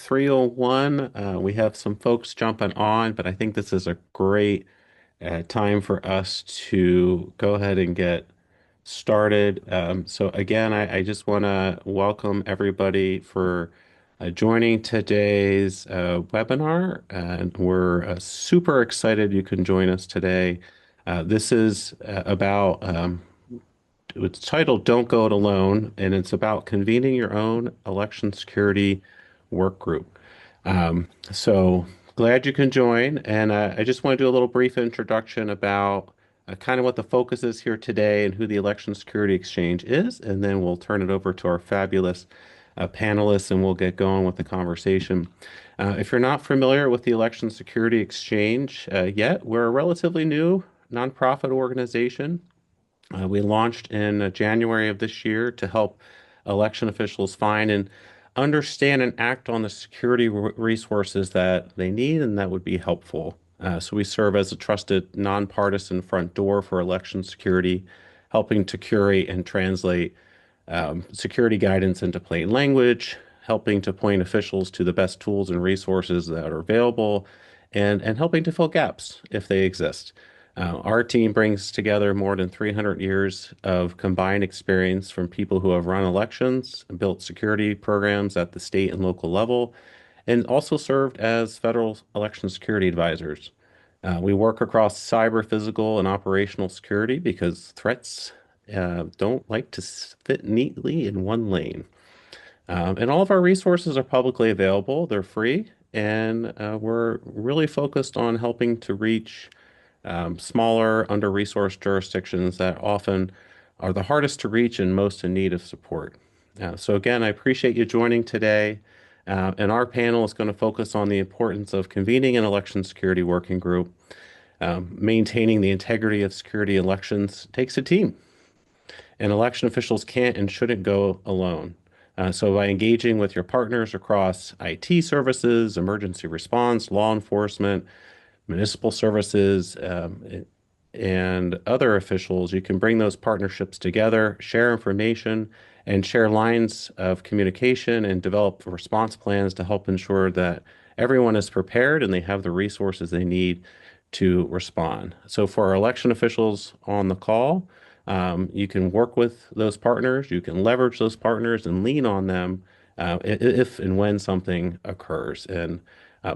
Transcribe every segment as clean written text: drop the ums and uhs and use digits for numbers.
3:01. We have some folks jumping on, but I think this is a great time for us to go ahead and get started. So again, I just want to welcome everybody for joining today's webinar, and we're super excited you can join us today. This is about it's titled "Don't Go It Alone," and it's about convening your own election security work group. So glad you can join. And I just want to do a little brief introduction about kind of what the focus is here today and who the Election Security Exchange is. And then we'll turn it over to our fabulous panelists and we'll get going with the conversation. If you're not familiar with the Election Security Exchange yet, we're a relatively new nonprofit organization. We launched in January of this year to help election officials find and understand and act on the security resources that they need and that would be helpful. So we serve as a trusted nonpartisan front door for election security, helping to curate and translate security guidance into plain language, helping to point officials to the best tools and resources that are available, and helping to fill gaps if they exist. Our team brings together more than 300 years of combined experience from people who have run elections, built security programs at the state and local level, and also served as federal election security advisors. We work across cyber, physical, and operational security because threats don't like to fit neatly in one lane. And all of our resources are publicly available, they're free, and we're really focused on helping to reach smaller, under-resourced jurisdictions that often are the hardest to reach and most in need of support. So again, I appreciate you joining today. And our panel is going to focus on the importance of convening an election security working group. Maintaining the integrity of security elections takes a team, and election officials can't and shouldn't go alone. So by engaging with your partners across IT services, emergency response, law enforcement, municipal services, and other officials, you can bring those partnerships together, share information, and share lines of communication and develop response plans to help ensure that everyone is prepared and they have the resources they need to respond. So for our election officials on the call, you can work with those partners, you can leverage those partners and lean on them if and when something occurs. And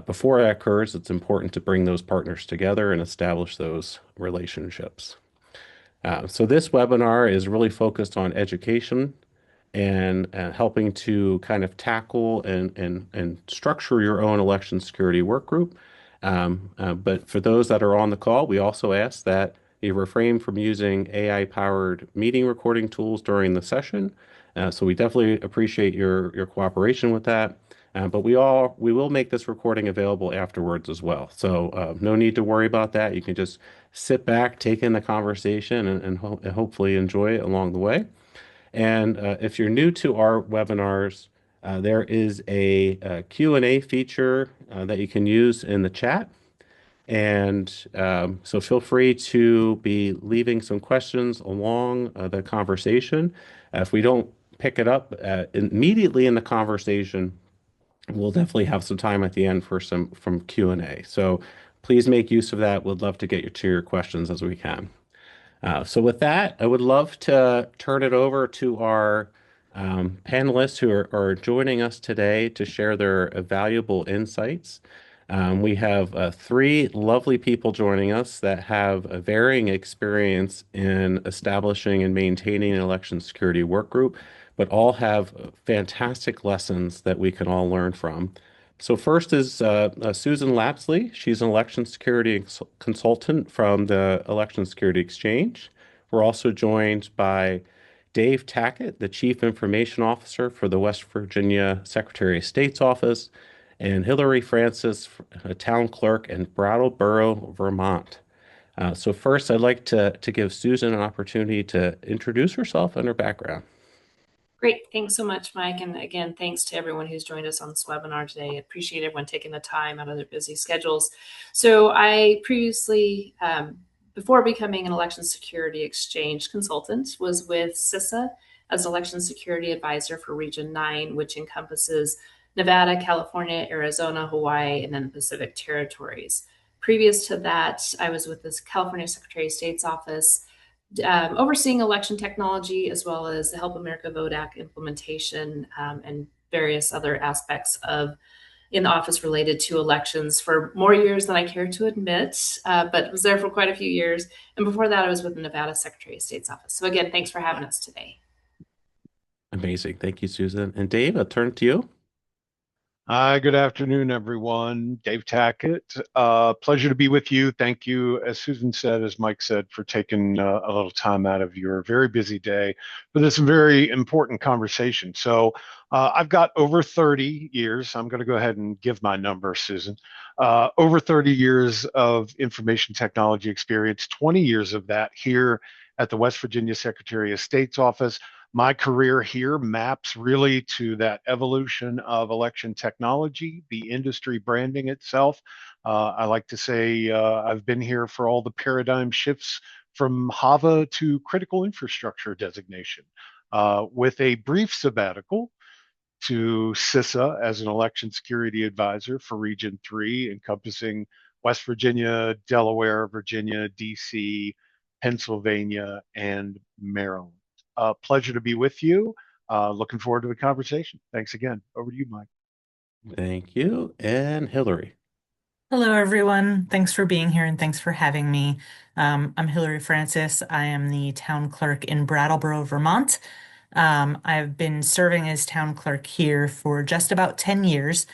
before that occurs, it's important to bring those partners together and establish those relationships. So this webinar is really focused on education and helping to kind of tackle and structure your own election security work group. But for those that are on the call, we also ask that you refrain from using AI-powered meeting recording tools during the session. So we definitely appreciate your cooperation with that. But we will make this recording available afterwards as well. So no need to worry about that. You can just sit back, take in the conversation, and hopefully enjoy it along the way. And if you're new to our webinars, there is a Q&A feature that you can use in the chat. And so feel free to be leaving some questions along the conversation. If we don't pick it up immediately in the conversation, we'll definitely have some time at the end for some from Q&A. So please make use of that. We'd love to get you to your questions as we can. So with that, I would love to turn it over to our panelists who are joining us today to share their valuable insights. We have three lovely people joining us that have a varying experience in establishing and maintaining an election security work group, but all have fantastic lessons that we can all learn from. So first is Susan Lapsley. She's an election security consultant from the Election Security Exchange. We're also joined by Dave Tackett, the Chief Information Officer for the West Virginia Secretary of State's Office, and Hillary Francis, a town clerk in Brattleboro, Vermont. So first, I'd like to give Susan an opportunity to introduce herself and her background. Great. Thanks so much, Mike. And again, thanks to everyone who's joined us on this webinar today. I appreciate everyone taking the time out of their busy schedules. So I previously, before becoming an election security exchange consultant, was with CISA as election security advisor for Region 9, which encompasses Nevada, California, Arizona, Hawaii, and then the Pacific Territories. Previous to that, I was with the California Secretary of State's office, overseeing election technology as well as the Help America Vote Act implementation, and various other aspects of in the office related to elections for more years than I care to admit, but was there for quite a few years. And before that, I was with the Nevada Secretary of State's office. So again, thanks for having us today. Amazing. Thank you, Susan. And Dave, I'll turn to you. Hi, good afternoon, everyone. Dave Tackett. Pleasure to be with you. Thank you, as Susan said, as Mike said, for taking a little time out of your very busy day for this very important conversation. I've got over 30 years. I'm going to go ahead and give my number, Susan. Over 30 years of information technology experience, 20 years of that here at the West Virginia Secretary of State's office. My career here maps really to that evolution of election technology, the industry branding itself. I like to say I've been here for all the paradigm shifts from HAVA to critical infrastructure designation, with a brief sabbatical to CISA as an election security advisor for Region 3, encompassing West Virginia, Delaware, Virginia, DC, Pennsylvania, and Maryland. Pleasure to be with you. Looking forward to the conversation. Thanks again. Over to you, Mike. Thank you. And Hillary. Hello, everyone. Thanks for being here and thanks for having me. I'm Hillary Francis. I am the town clerk in Brattleboro, Vermont. I've been serving as town clerk here for just about 10 years,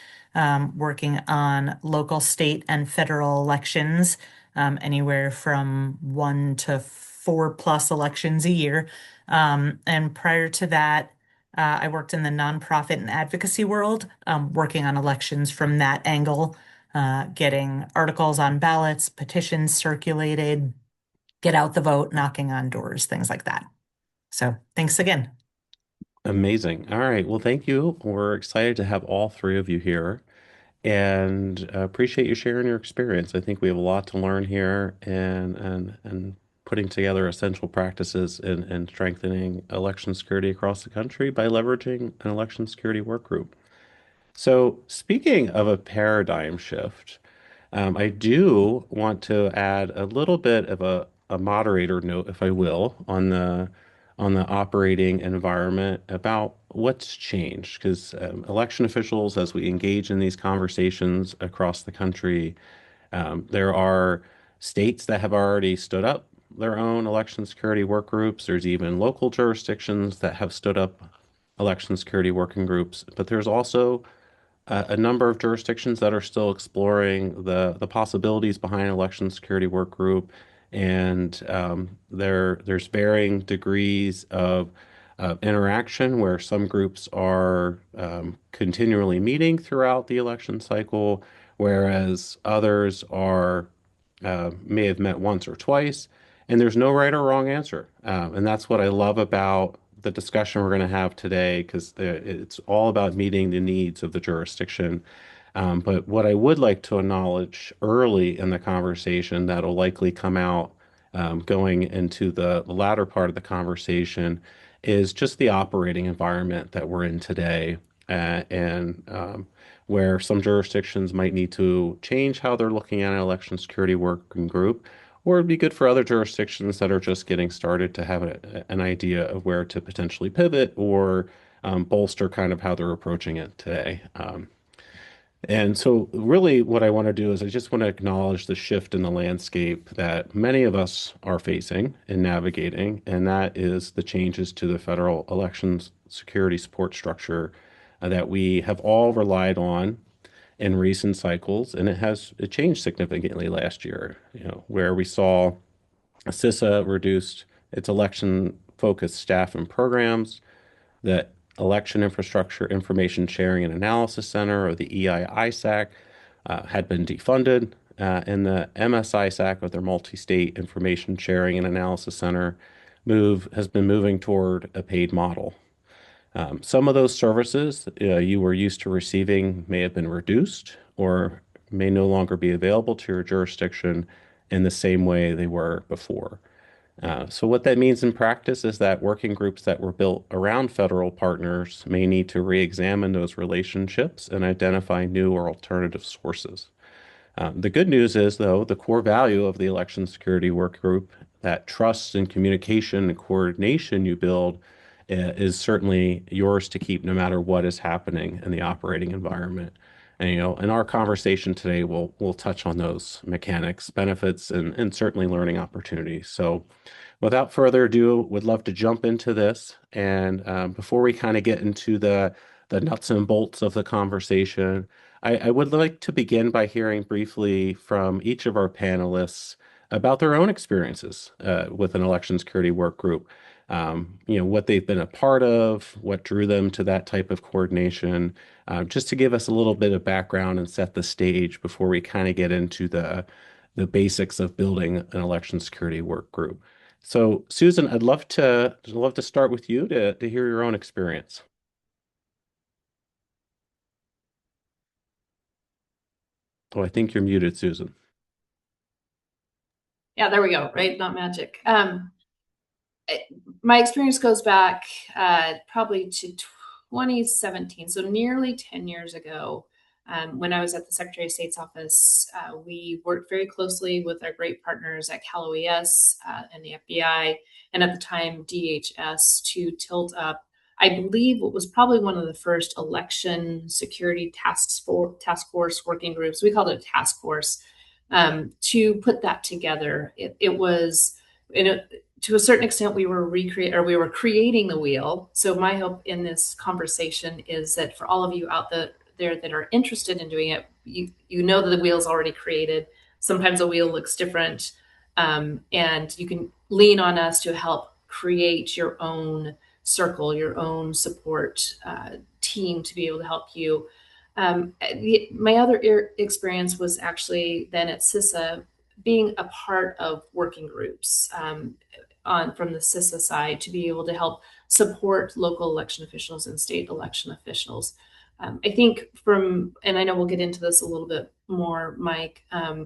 working on local, state, and federal elections, anywhere from 1 to 4+ elections a year. And prior to that, I worked in the nonprofit and advocacy world, working on elections from that angle, getting articles on ballots, petitions circulated, get out the vote, knocking on doors, things like that. So thanks again. Amazing. All right. Well, thank you. We're excited to have all three of you here and appreciate you sharing your experience. I think we have a lot to learn here and putting together essential practices in strengthening election security across the country by leveraging an election security work group. So, speaking of a paradigm shift, I do want to add a little bit of a moderator note, if I will, on the operating environment about what's changed. Because election officials, as we engage in these conversations across the country, there are states that have already stood up their own election security work groups. There's even local jurisdictions that have stood up election security working groups. But there's also a number of jurisdictions that are still exploring the possibilities behind an election security work group, and there's varying degrees of interaction where some groups are continually meeting throughout the election cycle, whereas others are may have met once or twice, and there's no right or wrong answer. And that's what I love about the discussion we're going to have today, because it's all about meeting the needs of the jurisdiction. But what I would like to acknowledge early in the conversation that'll likely come out going into the latter part of the conversation is just the operating environment that we're in today, and where some jurisdictions might need to change how they're looking at an election security working group, or it'd be good for other jurisdictions that are just getting started to have an idea of where to potentially pivot or bolster kind of how they're approaching it today. And so, really, what I want to do is I just want to acknowledge the shift in the landscape that many of us are facing and navigating, and that is the changes to the federal elections security support structure that we have all relied on in recent cycles, and it changed significantly last year, where we saw CISA reduced its election-focused staff and programs, that Election Infrastructure Information Sharing and Analysis Center, or the EI-ISAC, had been defunded, and the MS-ISAC, or their Multi-State Information Sharing and Analysis Center, has been moving toward a paid model. Some of those services you were used to receiving may have been reduced or may no longer be available to your jurisdiction in the same way they were before. So what that means in practice is that working groups that were built around federal partners may need to re-examine those relationships and identify new or alternative sources. The good news is, though, the core value of the election security work group, that trust and communication and coordination you build, is certainly yours to keep no matter what is happening in the operating environment. And, in our conversation today, we'll touch on those mechanics, benefits, and certainly learning opportunities. So, without further ado, would love to jump into this. And before we kind of get into the nuts and bolts of the conversation, I would like to begin by hearing briefly from each of our panelists about their own experiences with an election security work group. What they've been a part of, what drew them to that type of coordination, just to give us a little bit of background and set the stage before we kind of get into the basics of building an election security work group. So, Susan, I'd love to start with you to hear your own experience. Oh, I think you're muted, Susan. Yeah, there we go. Right, not magic. My experience goes back probably to 2017, so nearly 10 years ago. When I was at the Secretary of State's office, we worked very closely with our great partners at Cal OES and the FBI, and at the time DHS, to tilt up, I believe, what was probably one of the first election security task force working groups. We called it a task force, to put that together. It was in a, to a certain extent, we were creating the wheel. So my hope in this conversation is that for all of you out there that are interested in doing it, you know that the wheel's already created. Sometimes the wheel looks different, and you can lean on us to help create your own circle, your own support team to be able to help you. My other experience was actually then at CISA, being a part of working groups on from the CISA side to be able to help support local election officials and state election officials. I think and I know we'll get into this a little bit more, Mike,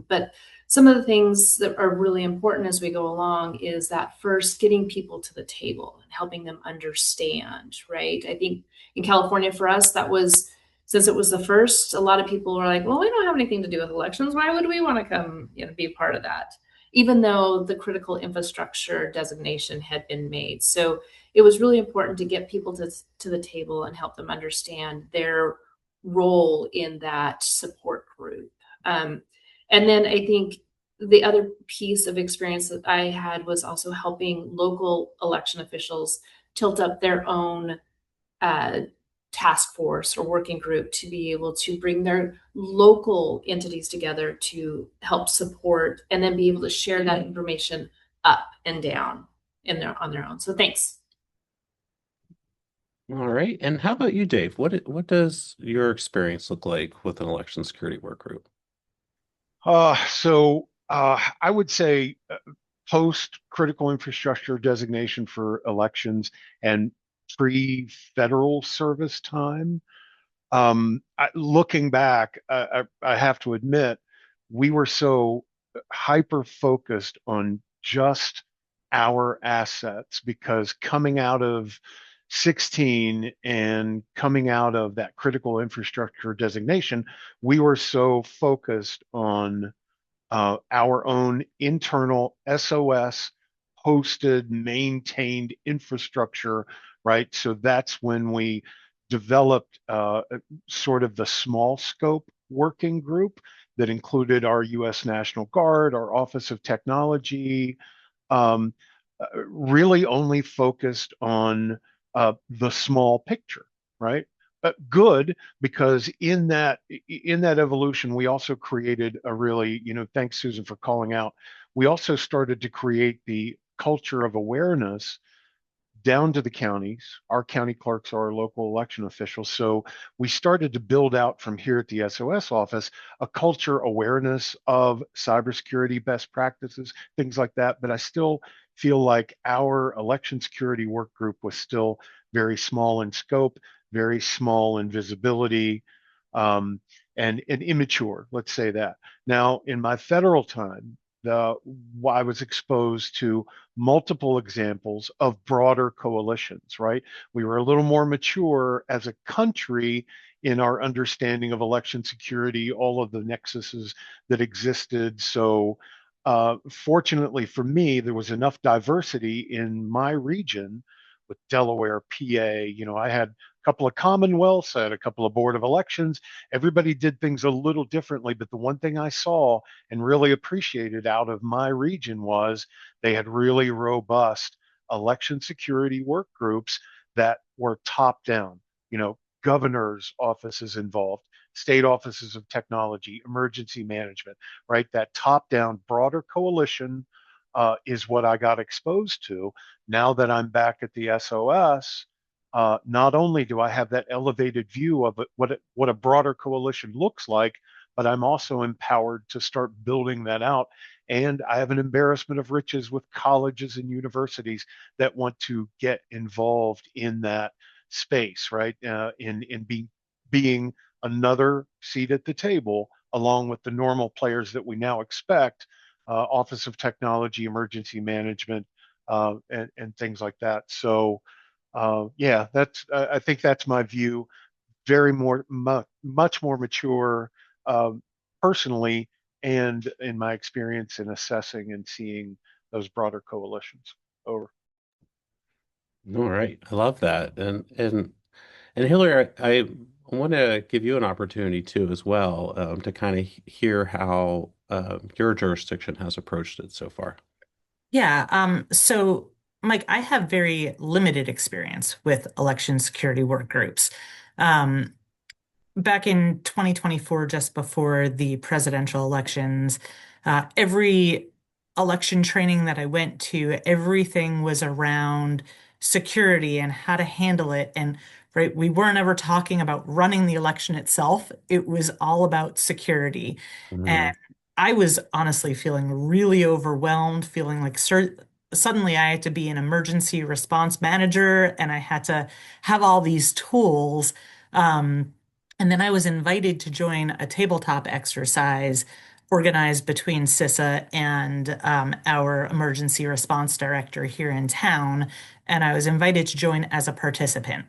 but some of the things that are really important as we go along is that first getting people to the table and helping them understand, right? I think in California for us, that was, since it was the first, a lot of people were like, well, we don't have anything to do with elections. Why would we want to come, be a part of that? Even though the critical infrastructure designation had been made. So it was really important to get people to the table and help them understand their role in that support group. And then I think the other piece of experience that I had was also helping local election officials tilt up their own uh, task force or working group to be able to bring their local entities together to help support and then be able to share that information up and down on their own. So thanks. All right. And how about you, Dave? What does your experience look like with an election security work group? I would say post critical infrastructure designation for elections and pre-federal service time. Looking back, I have to admit, we were so hyper focused on just our assets because coming out of 16 and coming out of that critical infrastructure designation, we were so focused on our own internal SOS hosted, maintained infrastructure, right? So that's when we developed sort of the small scope working group that included our US National Guard, our Office of Technology, um, really only focused on the small picture, right? Good, because in that evolution, we also created a really, thanks Susan for calling out. We also started to create the culture of awareness down to the counties. Our county clerks are our local election officials. So we started to build out from here at the SOS office a culture awareness of cybersecurity best practices, things like that. But I still feel like our election security work group was still very small in scope, very small in visibility, and immature, let's say that. Now, in my federal time, the I was exposed to multiple examples of broader coalitions, right? We were a little more mature as a country in our understanding of election security, all of the nexuses that existed. So, fortunately for me, there was enough diversity in my region with Delaware, PA. I had a couple of commonwealths, I had a couple of board of elections. Everybody did things a little differently, but the one thing I saw and really appreciated out of my region was they had really robust election security work groups that were top down, governors' offices involved, state offices of technology, emergency management, right? That top down, broader coalition is what I got exposed to. Now that I'm back at the SOS, not only do I have that elevated view of what a broader coalition looks like, but I'm also empowered to start building that out. And I have an embarrassment of riches with colleges and universities that want to get involved in that space, right? Being another seat at the table, along with the normal players that we now expect, Office of Technology, Emergency Management, and things like that. So, yeah, I think that's my view. Much more mature, um, personally, and in my experience in assessing and seeing those broader coalitions. Over. All right. I love that. And Hillary, I want to give you an opportunity too as well, to kind of hear how your jurisdiction has approached it so far. Yeah, so Mike, I have very limited experience with election security work groups. Um, Back in 2024, just before the presidential elections, every election training that I went to, everything was around security and how to handle it. And right, we weren't ever talking about running the election itself. It was all about security. And Mhm. I was honestly feeling really overwhelmed, feeling like suddenly I had to be an emergency response manager and I had to have all these tools. And then I was invited to join a tabletop exercise organized between CISA and our emergency response director here in town. And I was invited to join as a participant.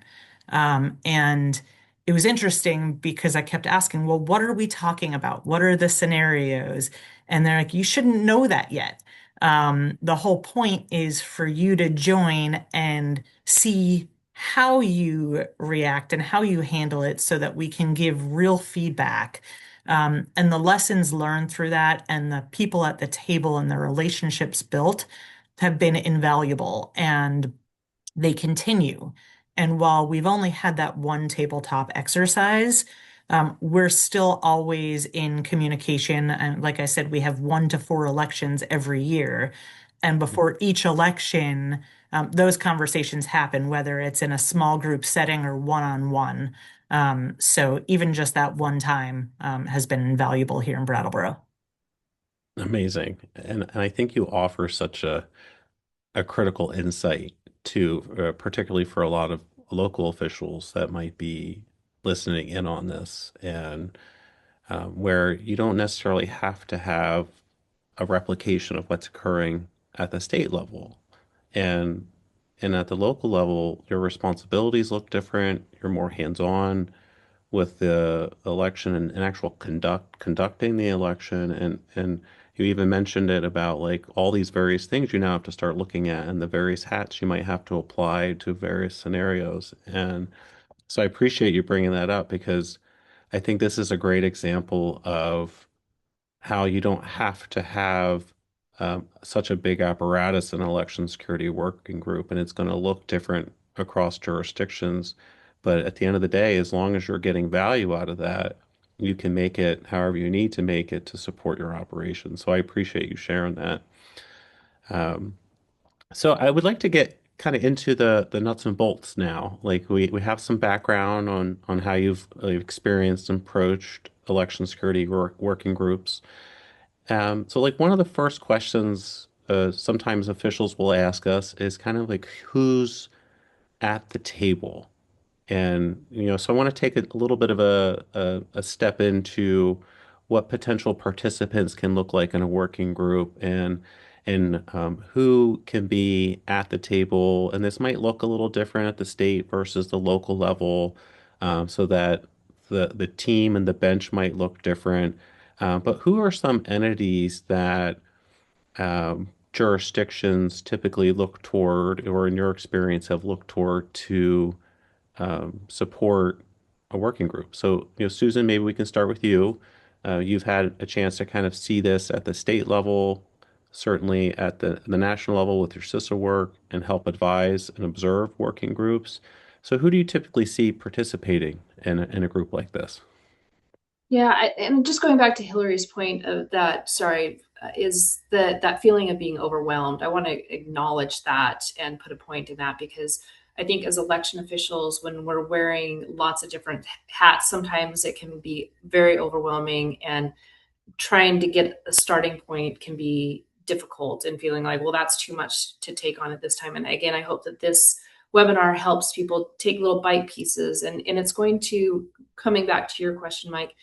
And it was interesting because I kept asking, well, what are we talking about? What are the scenarios? And they're like, you shouldn't know that yet. The whole point is for you to join and see how you react and how you handle it so that we can give real feedback. And the lessons learned through that and the people at the table and the relationships built have been invaluable. And they continue. And while we've only had that one tabletop exercise, we're still always in communication. And like I said, we have 1 to 4 elections every year. And before each election, those conversations happen, whether it's in a small group setting or one-on-one. So even just that one time, has been invaluable here in Brattleboro. Amazing. And I think you offer such a critical insight to, particularly for a lot of local officials that might be listening in on this, and where you don't necessarily have to have a replication of what's occurring at the state level. And and at the local level, your responsibilities look different. You're more hands-on with the election and actual conducting the election. And you even mentioned it about like all these various things you now have to start looking at and the various hats you might have to apply to various scenarios. And so I appreciate you bringing that up because I think this is a great example of how you don't have to have such a big apparatus in an election security working group, and it's going to look different across jurisdictions. But at the end of the day, as long as you're getting value out of that, you can make it however you need to make it to support your operation. So I appreciate you sharing that. Um, so I would like to get kind of into the nuts and bolts now. Like we have some background on how you've experienced and approached election security working groups. So like one of the first questions sometimes officials will ask us is kind of like who's at the table? And so I want to take a little bit of a step into what potential participants can look like in a working group, and who can be at the table. And this might look a little different at the state versus the local level, so that the team and the bench might look different. But who are some entities that jurisdictions typically look toward, or in your experience have looked toward to support a working group? So, Susan, maybe we can start with you. You've had a chance to kind of see this at the state level, certainly at the national level with your sister work, and help advise and observe working groups. So, who do you typically see participating in a group like this? Yeah, and just going back to Hillary's point of that, sorry, is that feeling of being overwhelmed. I want to acknowledge that and put a point in that, because I think as election officials, when we're wearing lots of different hats, sometimes it can be very overwhelming, and trying to get a starting point can be difficult, and feeling like, well, that's too much to take on at this time. And again, I hope that this webinar helps people take little bite pieces, and it's going to, coming back to your question, Mike,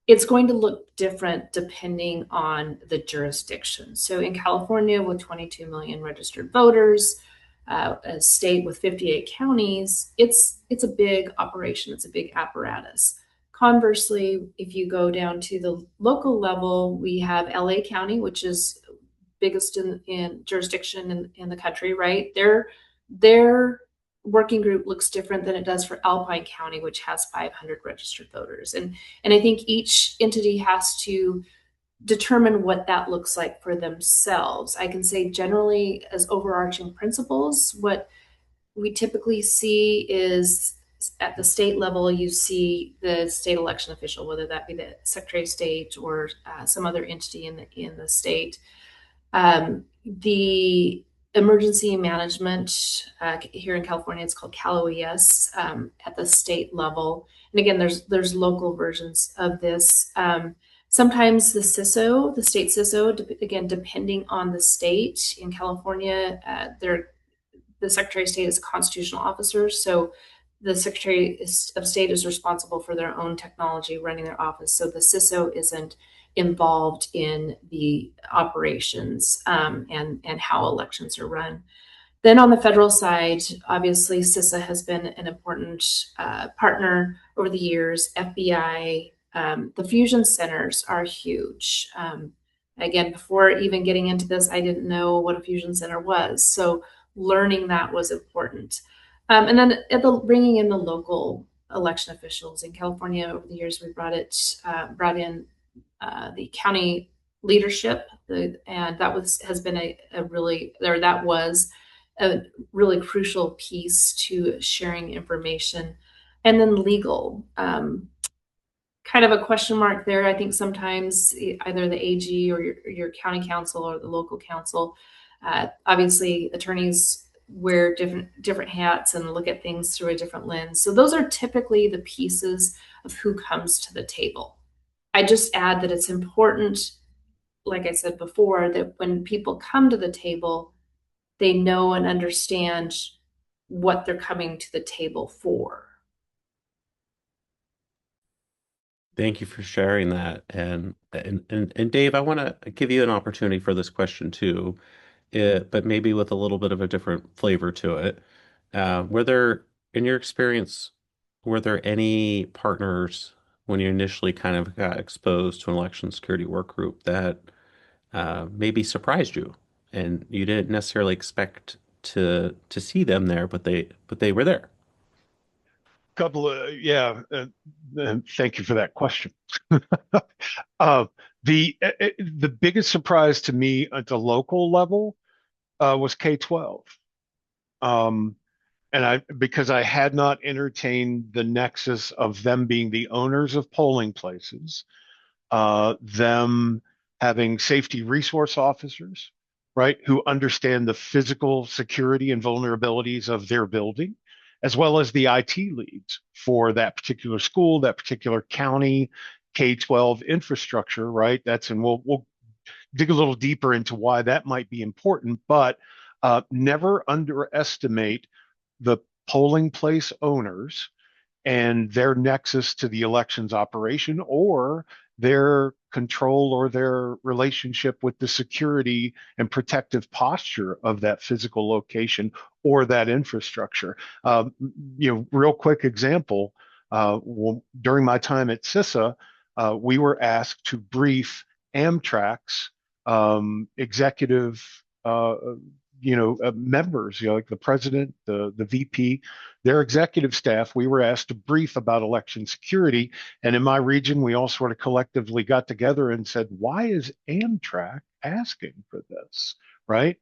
it's going to look different depending on the jurisdiction. So in California, with 22 million registered voters, a state with 58 counties, it's a big operation. It's a big apparatus. Conversely, if you go down to the local level, we have LA County, which is biggest in jurisdiction in the country, right? Their working group looks different than it does for Alpine County, which has 500 registered voters. And I think each entity has to determine what that looks like for themselves. I can say generally, as overarching principles, what we typically see is at the state level, you see the state election official, whether that be the Secretary of State or some other entity in the state. The emergency management here in California, it's called CalOES at the state level. And again, there's local versions of this. Sometimes the CISO, the state CISO, again, depending on the state. In California, the Secretary of State is a constitutional officer, so the Secretary of State is responsible for their own technology running their office. So the CISO isn't involved in the operations and how elections are run. Then on the federal side, obviously, CISA has been an important partner over the years. FBI, the fusion centers are huge. Again, before even getting into this, I didn't know what a fusion center was. So learning that was important. And then bringing in the local election officials in California over the years, we brought in the county leadership, and has been that was a really crucial piece to sharing information. And then legal, kind of a question mark there. I think sometimes either the AG or your county council or the local council, obviously attorneys wear different hats and look at things through a different lens. So those are typically the pieces of who comes to the table. I just add that it's important, like I said before, that when people come to the table, they know and understand what they're coming to the table for. Thank you for sharing that. And Dave, I want to give you an opportunity for this question too, but maybe with a little bit of a different flavor to it. Were there, in your experience, were there any partners when you initially kind of got exposed to an election security work group that maybe surprised you, and you didn't necessarily expect to see them there, but they were there? Couple of yeah, and thank you for that question. uh, the biggest surprise to me at the local level was K-12. Um, and because I had not entertained the nexus of them being the owners of polling places, them having safety resource officers, right, who understand the physical security and vulnerabilities of their building, as well as the IT leads for that particular school, that particular county, K-12 infrastructure, right? And we'll dig a little deeper into why that might be important, but never underestimate the polling place owners and their nexus to the elections operation, or their control or their relationship with the security and protective posture of that physical location or that infrastructure. Um, Real quick example, during my time at CISA, we were asked to brief Amtrak's executive members, like the president, the VP, their executive staff. We were asked to brief about election security, and in my region, we all sort of collectively got together and said, "Why is Amtrak asking for this?" Right?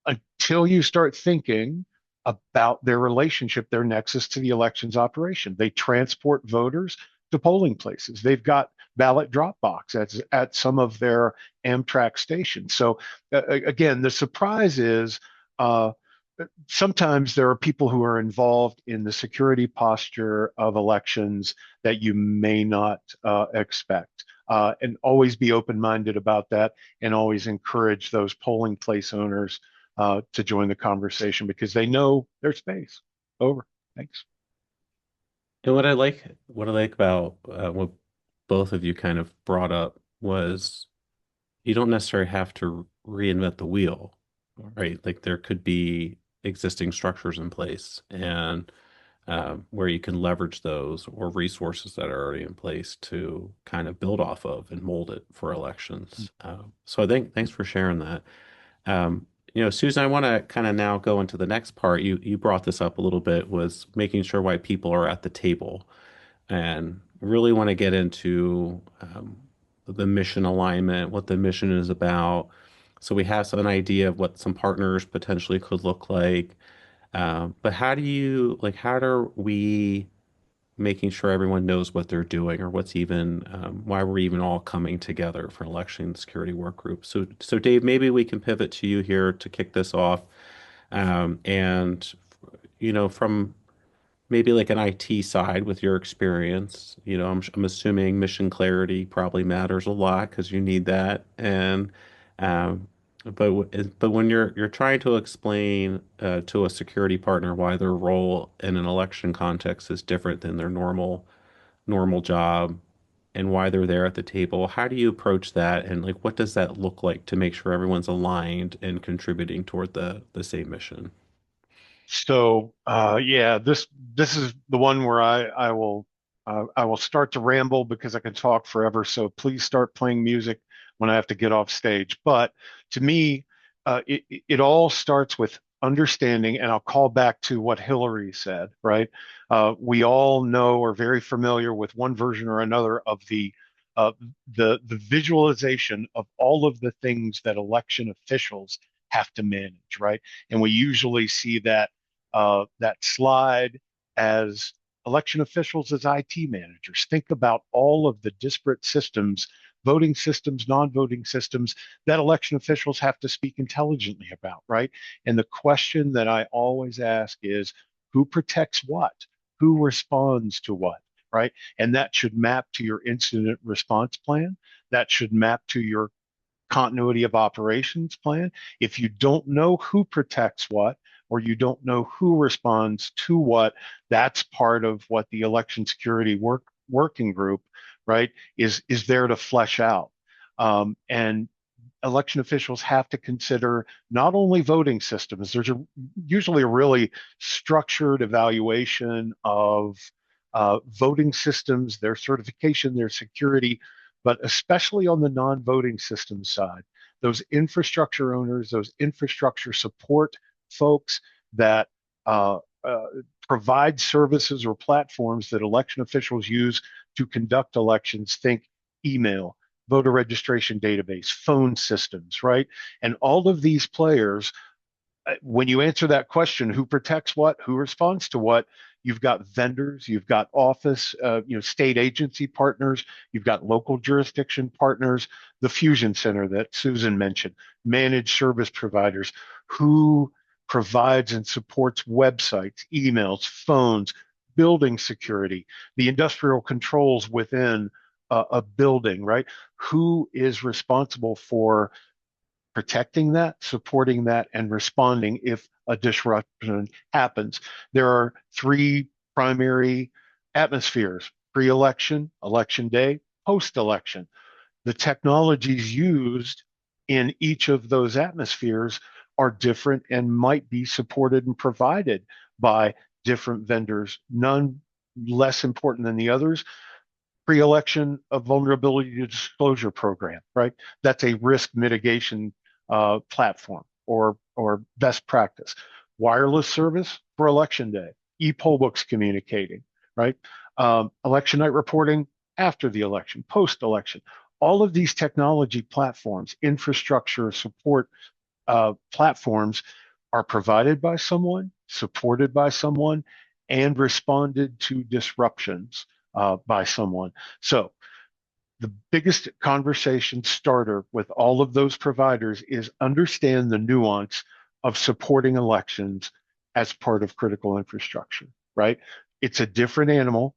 Until you start thinking about their relationship, their nexus to the elections operation. They transport voters to polling places. They've got ballot drop box at some of their Amtrak stations. So again, the surprise is uh, sometimes there are people who are involved in the security posture of elections that you may not expect. And always be open-minded about that, and always encourage those polling place owners to join the conversation because they know their space. Over. Thanks. And what I like about what both of you kind of brought up was you don't necessarily have to reinvent the wheel, right? Like there could be existing structures in place and where you can leverage those or resources that are already in place to kind of build off of and mold it for elections. So I think thanks for sharing that. Susan, I want to kind of now go into the next part. You brought this up a little bit, was making sure why people are at the table, and really want to get into the mission alignment, what the mission is about. So we have some idea of what some partners potentially could look like. But how do we making sure everyone knows what they're doing or what's even why we're even all coming together for election security work groups. So Dave, maybe we can pivot to you here to kick this off. And from maybe like an IT side with your experience, I'm assuming mission clarity probably matters a lot because you need that. And um, but when you're trying to explain to a security partner why their role in an election context is different than their normal job and why they're there at the table, how do you approach that? And like, what does that look like to make sure everyone's aligned and contributing toward the same mission? So yeah, this is the one where I will start to ramble because I can talk forever. So please start playing music when I have to get off stage. But to me, it all starts with understanding, and I'll call back to what Hillary said. Right? We all know or very familiar with one version or another of uh, the visualization of all of the things that election officials have to manage. Right? And we usually see that slide as election officials as IT managers. Think about all of the disparate systems, voting systems, non-voting systems that election officials have to speak intelligently about, right? And the question that I always ask is, who protects what? Who responds to what? Right? And that should map to your incident response plan. That should map to your continuity of operations plan. If you don't know who protects what, or you don't know who responds to what, that's part of what the election security working group, right, is there to flesh out. And election officials have to consider not only voting systems. There's usually a really structured evaluation of voting systems, their certification, their security, but especially on the non-voting system side, those infrastructure owners, those infrastructure support folks that provide services or platforms that election officials use to conduct elections. Think email, voter registration database, phone systems, right? And all of these players, when you answer that question, who protects what, who responds to what, you've got vendors, you've got office, state agency partners, you've got local jurisdiction partners, the fusion center that Susan mentioned, managed service providers, who provides and supports websites, emails, phones, building security, the industrial controls within a building, right? Who is responsible for protecting that, supporting that, and responding if a disruption happens? There are three primary atmospheres: pre-election, election day, post-election. The technologies used in each of those atmospheres are different and might be supported and provided by different vendors, none less important than the others. Pre-election a vulnerability disclosure program, right? That's a risk mitigation platform or best practice. Wireless service for election day, e-poll books communicating, right? Election night reporting after the election, post-election. All of these technology platforms, infrastructure support platforms are provided by someone, supported by someone, and responded to disruptions by someone. So the biggest conversation starter with all of those providers is understand the nuance of supporting elections as part of critical infrastructure, right? It's a different animal.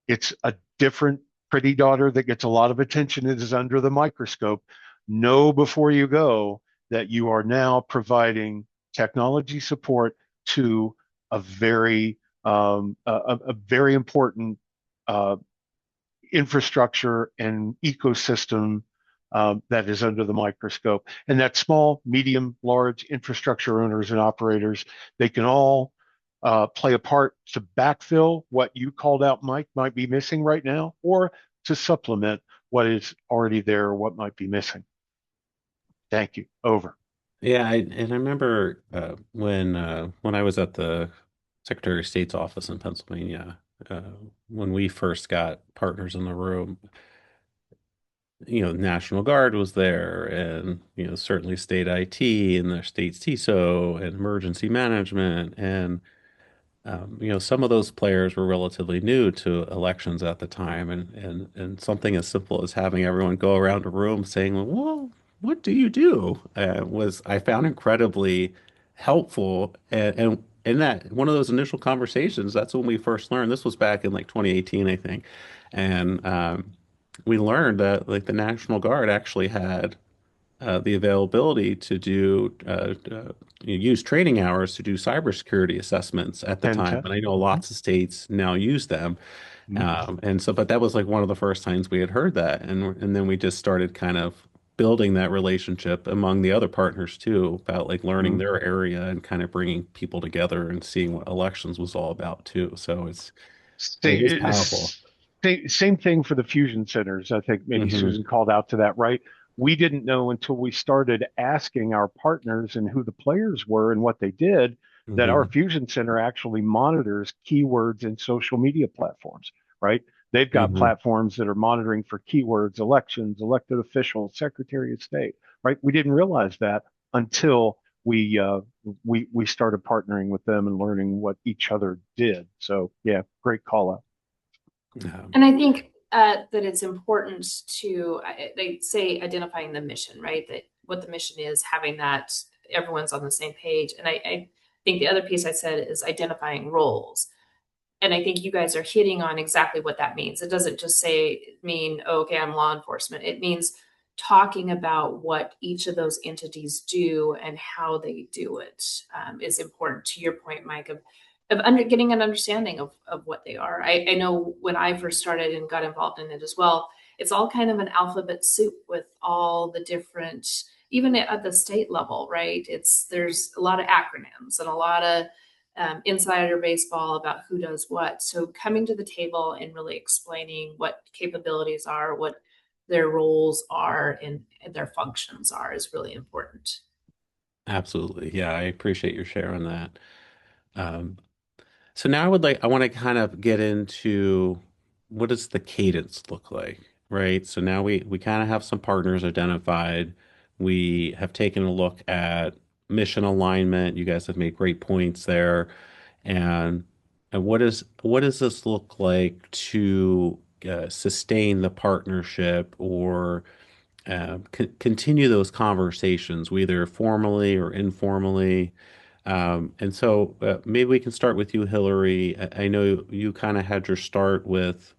It's a different pretty daughter that gets a lot of attention and is under the microscope. Know before you go that you are now providing technology support to a very important uh, infrastructure and ecosystem that is under the microscope. And that small, medium, large infrastructure owners and operators, they can all play a part to backfill what you called out, Mike, might be missing right now, or to supplement what is already there or what might be missing. Thank you. Over. Yeah, and I remember when I was at the Secretary of State's office in Pennsylvania, uh, when we first got partners in the room, National Guard was there, and certainly state IT and their state's TSO and emergency management, and some of those players were relatively new to elections at the time, and something as simple as having everyone go around a room saying, "Well, what do you do?" Was I found incredibly helpful, and in that one of those initial conversations, that's when we first learned. This was back in like 2018, I think, and we learned that like the National Guard actually had the availability to do use training hours to do cybersecurity assessments at the Pen time. test. And I know Mhm, lots of states now use them. mhm, And so, but that was like one of the first times we had heard that, and then we just started kind of building that relationship among the other partners too, about like learning mhm. their area and kind of bringing people together and seeing what elections was all about too. So it is powerful. Same thing for the fusion centers. I think maybe Hmm. Susan called out to that, right? We didn't know until we started asking our partners and who the players were and what they did that our Hmm. fusion center actually monitors keywords in social media platforms, right? They've got Hmm. platforms that are monitoring for keywords, elections, elected officials, Secretary of State, right? We didn't realize that until we started partnering with them and learning what each other did. So yeah, great call out. And I think that it's important to, they say identifying the mission, right? That what the mission is, having that everyone's on the same page. And I think the other piece I said is identifying roles. And I think you guys are hitting on exactly what that means. It doesn't just mean, oh, okay, I'm law enforcement. It means talking about what each of those entities do and how they do it is important. To your point, Mike, of getting an understanding of what they are. I know when I first started and got involved in it as well, it's all kind of an alphabet soup with all the different, even at the state level, right? There's a lot of acronyms and a lot of insider baseball about who does what. So coming to the table and really explaining what capabilities are, what their roles are, and their functions are is really important. Absolutely. Yeah, I appreciate your share on that. Um, So now I want to kind of get into what does the cadence look like, right? So now we kind of have some partners identified. We have taken a look at mission alignment. You guys have made great points there. And what does this look like to sustain the partnership or continue those conversations, whether formally or informally? And so maybe we can start with you, Hillary. I know you kind of had your start with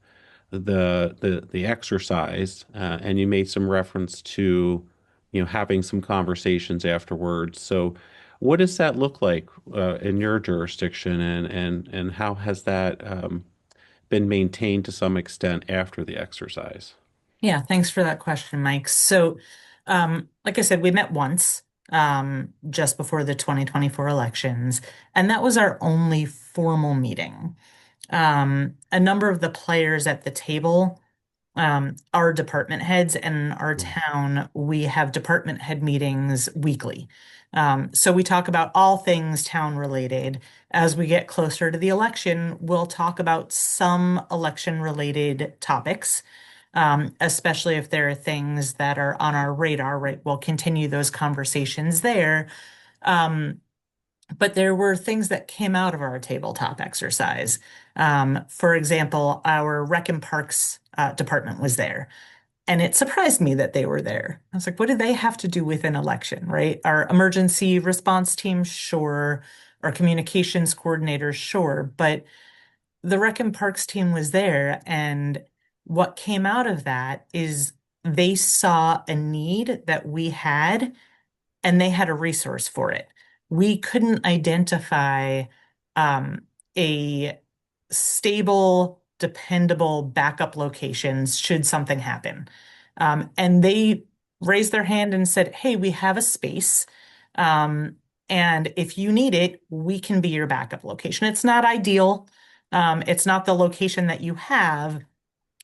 the exercise, and you made some reference to, having some conversations afterwards. So, what does that look like in your jurisdiction, and how has that been maintained to some extent after the exercise? Yeah, thanks for that question, Mike. So, like I said, we met once, just before the 2024 elections, and that was our only formal meeting. A number of the players at the table, are department heads, and in our town, we have department head meetings weekly. So we talk about all things town related. As we get closer to the election, we'll talk about some election related topics, especially if there are things that are on our radar, right? We'll continue those conversations there. Um, but there were things that came out of our tabletop exercise. For example, our Rec and Parks department was there, and it surprised me that they were there. I was like, what do they have to do with an election, right? Our emergency response team, sure. Our communications coordinators, sure. But the Rec and Parks team was there, and what came out of that is they saw a need that we had and they had a resource for it. We couldn't identify a stable, dependable backup locations should something happen. And they raised their hand and said, "Hey, we have a space. Um, and if you need it, we can be your backup location. It's not ideal. It's not the location that you have,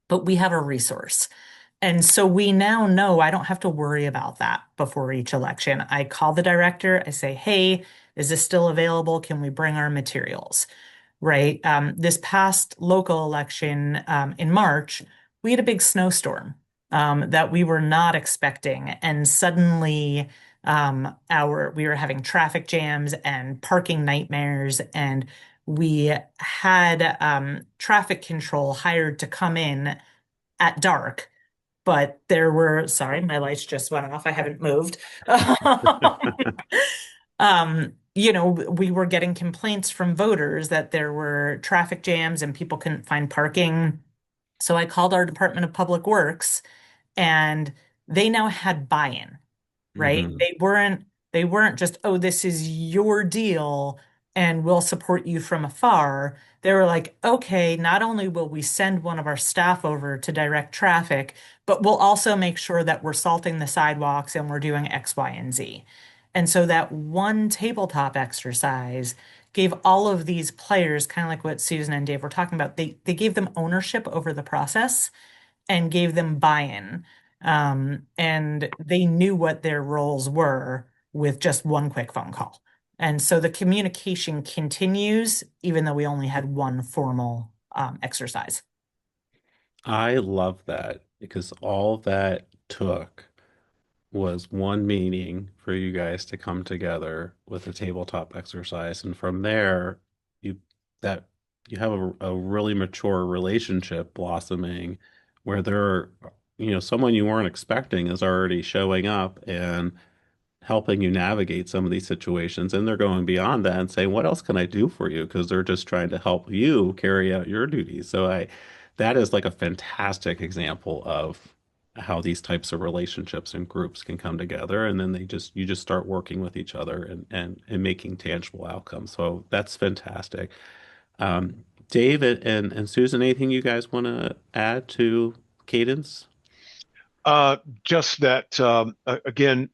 but we have a resource." And so we now know I don't have to worry about that before each election. I call the director, I say, "Hey, is this still available? Can we bring our materials?" Right? This past local election, in March, we had a big snowstorm, that we were not expecting. And suddenly, we were having traffic jams and parking nightmares. And we had traffic control hired to come in at dark, but there were, sorry, my lights just went off. I haven't moved. We were getting complaints from voters that there were traffic jams and people couldn't find parking. So I called our Department of Public Works, and they now had buy-in, right? Hmm. They weren't just, "Oh, this is your deal and we'll support you from afar." They were like, "Okay, not only will we send one of our staff over to direct traffic, but we'll also make sure that we're salting the sidewalks and we're doing X, Y, and Z." And so that one tabletop exercise gave all of these players, kind of like what Susan and Dave were talking about, they gave them ownership over the process and gave them buy-in. And they knew what their roles were with just one quick phone call. And so the communication continues, even though we only had one formal exercise. I love that because all that took was one meeting for you guys to come together with a tabletop exercise, and from there, you that you have a really mature relationship blossoming, where there are, someone you weren't expecting is already showing up and helping you navigate some of these situations, and they're going beyond that and saying, "What else can I do for you?" Because they're just trying to help you carry out your duties. That is like a fantastic example of how these types of relationships and groups can come together, and then you just start working with each other and making tangible outcomes. So that's fantastic. David and Susan, anything you guys want to add to Cadence? Just that, again,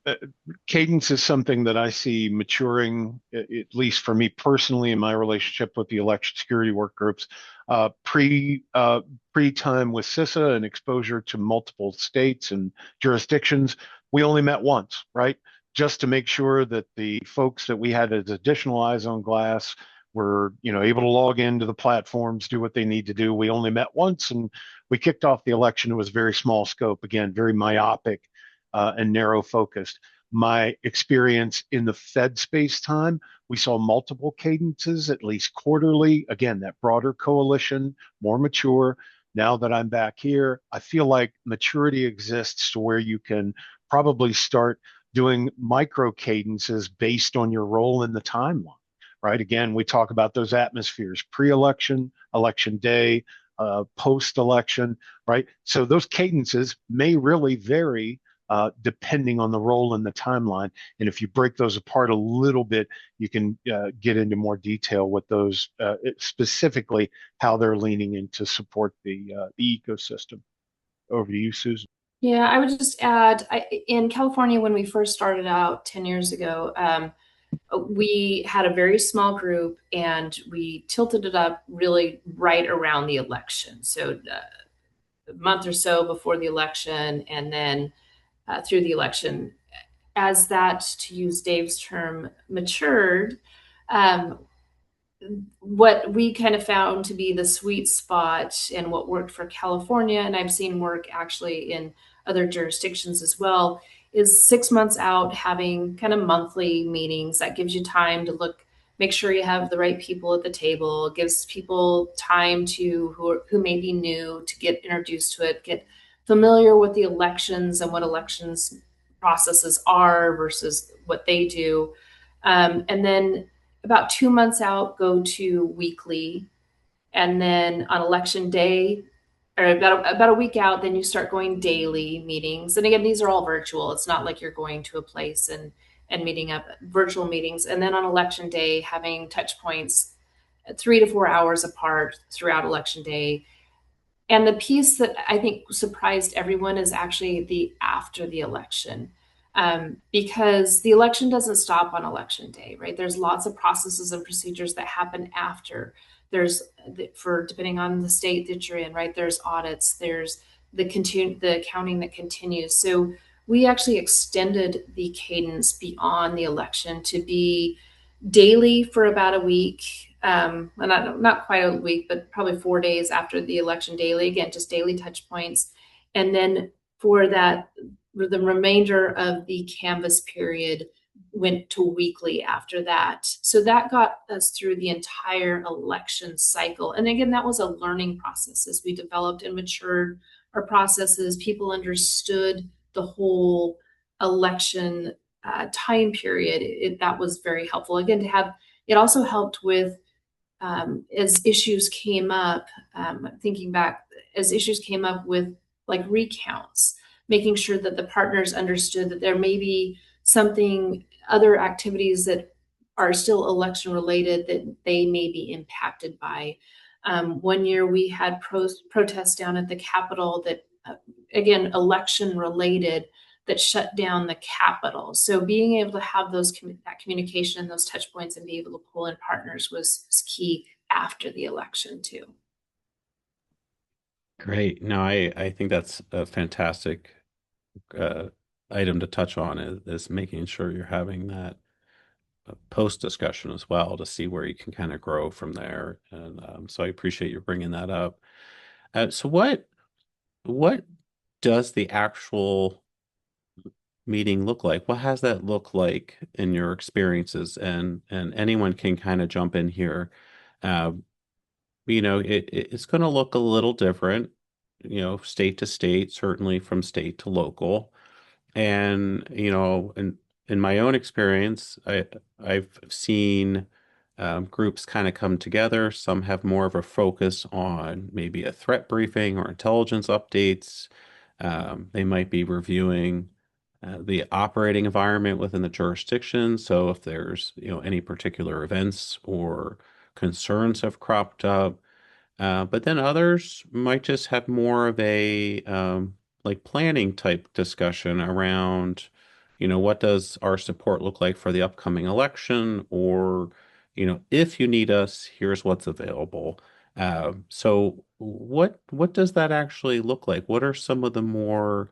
cadence is something that I see maturing, at least for me personally, in my relationship with the election security work groups. Pre time with CISA and exposure to multiple states and jurisdictions, we only met once, right? Just to make sure that the folks that we had as additional eyes on glass were, able to log into the platforms, do what they need to do. We only met once, and we kicked off the election. It was very small scope, again, very myopic and narrow focused. My experience in the Fed space time, we saw multiple cadences, at least quarterly. Again, that broader coalition, more mature. Now that I'm back here, I feel like maturity exists to where you can probably start doing micro cadences based on your role in the timeline, right? Again, we talk about those atmospheres, pre-election, election day, post-election, right? So those cadences may really vary depending on the role in the timeline. And if you break those apart a little bit, you can get into more detail with those, specifically how they're leaning in to support the ecosystem. Over to you, Susan. Yeah, I would just add, in California, when we first started out 10 years ago, we had a very small group and we tilted it up really right around the election. So a month or so before the election, and then through the election. As that, to use Dave's term, matured, um, what we kind of found to be the sweet spot and what worked for California, and I've seen work actually in other jurisdictions as well, is 6 months out having kind of monthly meetings. That gives you time to look, make sure you have the right people at the table. It gives people time to who may be new to get introduced to it, get familiar with the elections and what elections processes are versus what they do. And then about 2 months out, go to weekly. And then on election day, or about a week out, then you start going daily meetings. And again, these are all virtual. It's not like you're going to a place and meeting up, virtual meetings. And then on election day, having touch points 3 to 4 hours apart throughout election day. And the piece that I think surprised everyone is actually the after the election, because the election doesn't stop on election day, right? There's lots of processes and procedures that happen after. There's for depending on the state that you're in, right? There's audits. There's the accounting that continues. So we actually extended the cadence beyond the election to be daily for about a week, and not quite a week, but probably 4 days after the election daily. Again, just daily touch points. And then for the remainder of the canvas period, went to weekly after that. So that got us through the entire election cycle. And again, that was a learning process as we developed and matured our processes. People understood the whole election time period. That was very helpful. Again, to have it also helped with as issues came up, thinking back, as issues came up with like recounts, making sure that the partners understood that there may be something, other activities that are still election related that they may be impacted by. One year we had protests down at the Capitol that, again, election related, that shut down the Capitol. So being able to have that communication and those touch points and be able to pull in partners was key after the election too. Great. No, I think that's a fantastic uh, item to touch on is making sure you're having that post discussion as well to see where you can kind of grow from there. And so I appreciate you bringing that up. So what does the actual meeting look like? What has that look like in your experiences? And anyone can kind of jump in here. Uh, it's going to look a little different, state to state, certainly from state to local. And, in my own experience, I've seen groups kind of come together. Some have more of a focus on maybe a threat briefing or intelligence updates. They might be reviewing the operating environment within the jurisdiction. So if there's, any particular events or concerns have cropped up. But then others might just have more of a like planning type discussion around, what does our support look like for the upcoming election, or, if you need us, here's what's available. So what does that actually look like? What are some of the more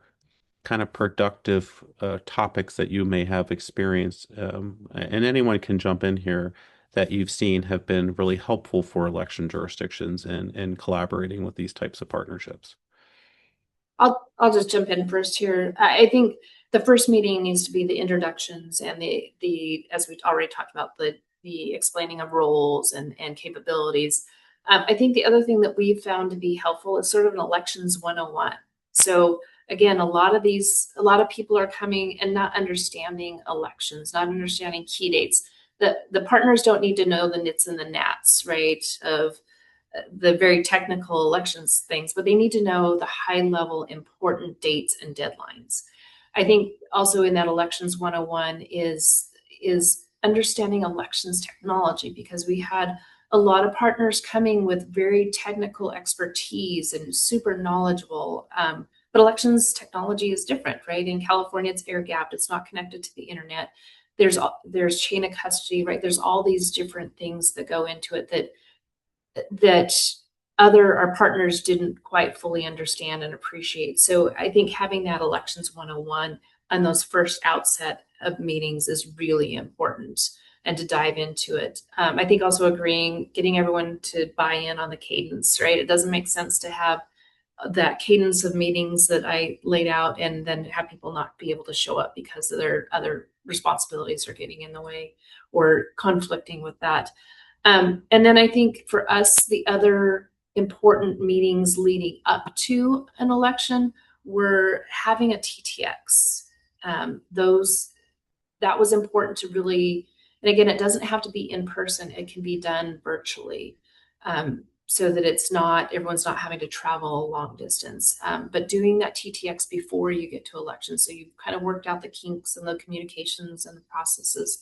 kind of productive topics that you may have experienced, and anyone can jump in here, that you've seen have been really helpful for election jurisdictions and collaborating with these types of partnerships? I'll just jump in first here. I think the first meeting needs to be the introductions and the as we already talked about, the explaining of roles and capabilities. I think the other thing that we've found to be helpful is sort of an elections 101. So again, a lot of people are coming and not understanding elections, not understanding key dates. The partners don't need to know the nits and the gnats, right, of the very technical elections things, but they need to know the high level important dates and deadlines. I think also in that elections 101 is understanding elections technology, because we had a lot of partners coming with very technical expertise and super knowledgeable. But elections technology is different, right? In California, it's air gapped; it's not connected to the internet. There's chain of custody, right? There's all these different things that go into it that our partners didn't quite fully understand and appreciate. So I think having that elections 101 on those first outset of meetings is really important, and to dive into it. I think also getting everyone to buy in on the cadence, right? It doesn't make sense to have that cadence of meetings that I laid out and then have people not be able to show up because of their other responsibilities are getting in the way or conflicting with that. And then I think for us, the other important meetings leading up to an election were having a TTX. Those that was important to really, and again, it doesn't have to be in person; it can be done virtually, so that everyone's not having to travel a long distance. But doing that TTX before you get to election, so you've kind of worked out the kinks and the communications and the processes.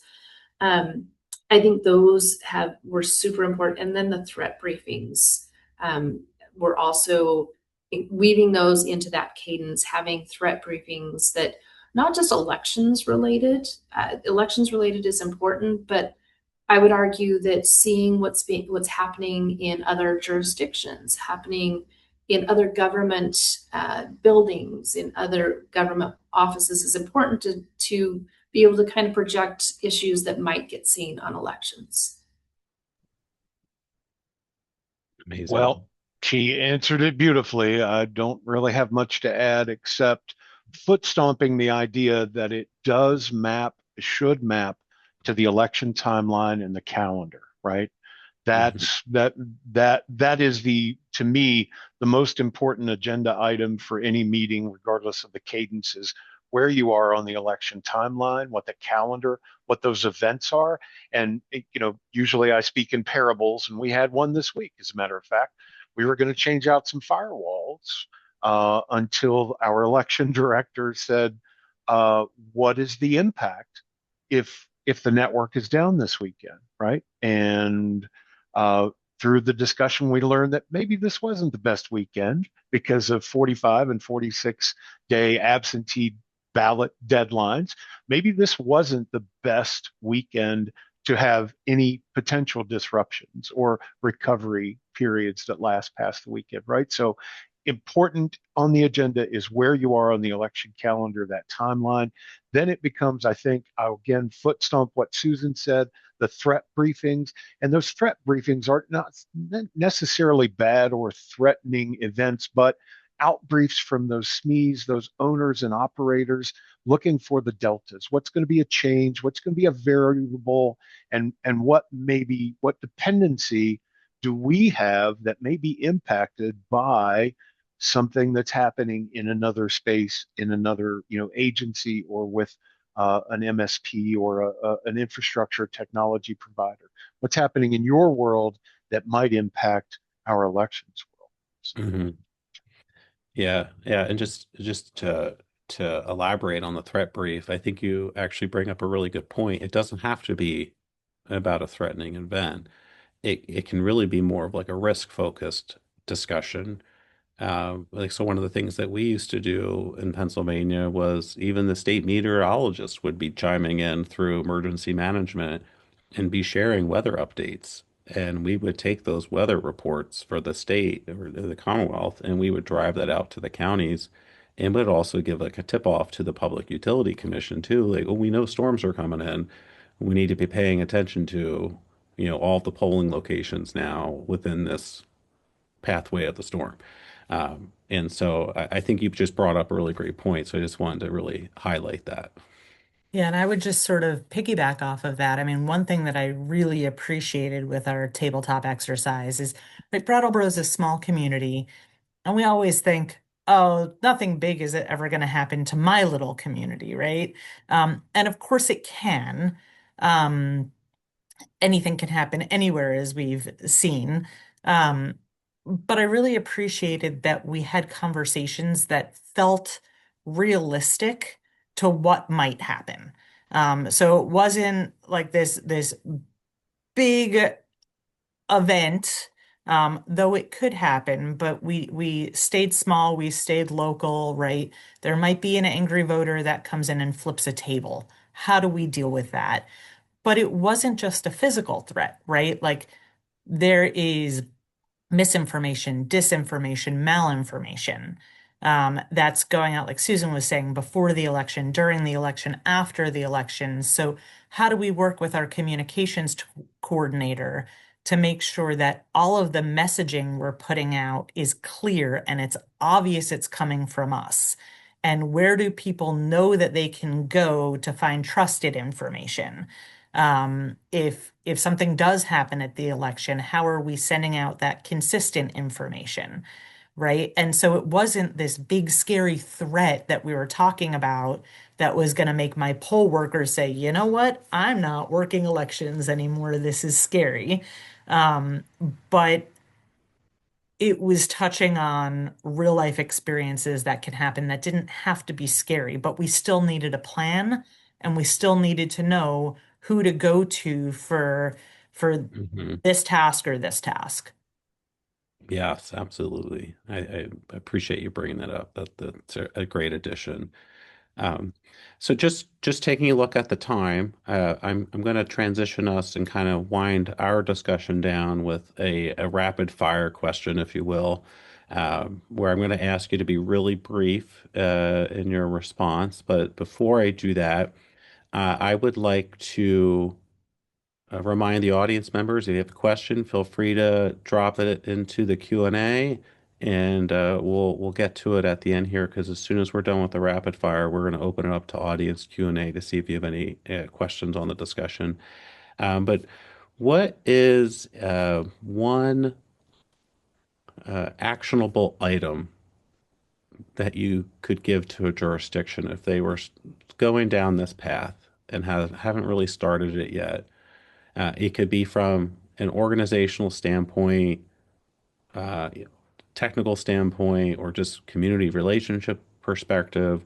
Um, I think were super important. And then the threat briefings were also weaving those into that cadence, having threat briefings that not just elections related. Elections related is important, but I would argue that seeing what's happening in other jurisdictions, happening in other government buildings, in other government offices, is important to be able to kind of project issues that might get seen on elections. Amazing. Well, she answered it beautifully. I don't really have much to add except foot stomping the idea that it should map to the election timeline and the calendar, right? Mhm. That's that is to me, the most important agenda item for any meeting, regardless of the cadence, is where you are on the election timeline, what the calendar, what those events are. And usually I speak in parables, and we had one this week, as a matter of fact. We were going to change out some firewalls until our election director said, what is the impact if the network is down this weekend, right? And uh, through the discussion, we learned that maybe this wasn't the best weekend because of 45 and 46-day absentee ballot deadlines. Maybe this wasn't the best weekend to have any potential disruptions or recovery periods that last past the weekend, right? So important on the agenda is where you are on the election calendar, that timeline. Then it becomes, I think, I'll again foot stomp what Susan said, the threat briefings. And those threat briefings are not necessarily bad or threatening events, but outbriefs from those SMEs, those owners and operators looking for the deltas. What's going to be a change? What's going to be a variable? And what dependency do we have that may be impacted by something that's happening in another space, in another agency, or with an MSP or an infrastructure technology provider? What's happening in your world that might impact our elections world? So, Mhm. Yeah, yeah, and just to elaborate on the threat brief, I think you actually bring up a really good point. It doesn't have to be about a threatening event. It can really be more of like a risk focused discussion. Like, so one of the things that we used to do in Pennsylvania was even the state meteorologist would be chiming in through emergency management and be sharing weather updates. And we would take those weather reports for the state or the Commonwealth, and we would drive that out to the counties, and would also give like a tip off to the Public Utility Commission too. Like, oh, we know storms are coming in. We need to be paying attention to, all the polling locations now within this pathway of the storm. And so I think you've just brought up a really great point. So I just wanted to really highlight that. Yeah, and I would just sort of piggyback off of that. I mean, one thing that I really appreciated with our tabletop exercise is, like, Brattleboro is a small community, and we always think, oh, nothing big is ever going to happen to my little community, right? And of course it can. Um, Anything can happen anywhere, as we've seen. Um, but I really appreciated that we had conversations that felt realistic, to what might happen. So it wasn't like this big event, though it could happen, but we stayed small, we stayed local, right? There might be an angry voter that comes in and flips a table. How do we deal with that? But it wasn't just a physical threat, right? Like there is misinformation, disinformation, malinformation that's going out, like Susan was saying, before the election, during the election, after the election. So, how do we work with our communications coordinator to make sure that all of the messaging we're putting out is clear and it's obvious it's coming from us? And where do people know that they can go to find trusted information? If something does happen at the election, how are we sending out that consistent information, right? And so it wasn't this big scary threat that we were talking about that was going to make my poll workers say, you know what, I'm not working elections anymore. This is scary. Um, but it was touching on real life experiences that can happen that didn't have to be scary, but we still needed a plan and we still needed to know who to go to for Hmm. this task or this task. Yes, absolutely. I appreciate you bringing that up. That's a great addition. Um, so just taking a look at the time, I'm going to transition us and kind of wind our discussion down with a rapid fire question, if you will, where I'm going to ask you to be really brief in your response. But before I do that, I would like to remind the audience members, if you have a question, feel free to drop it into the Q&A, and we'll get to it at the end here because as soon as we're done with the rapid fire, we're going to open it up to audience Q&A to see if you have any questions on the discussion. But what is one actionable item that you could give to a jurisdiction if they were going down this path and haven't really started it yet? It could be from an organizational standpoint, you know, technical standpoint, or just community relationship perspective.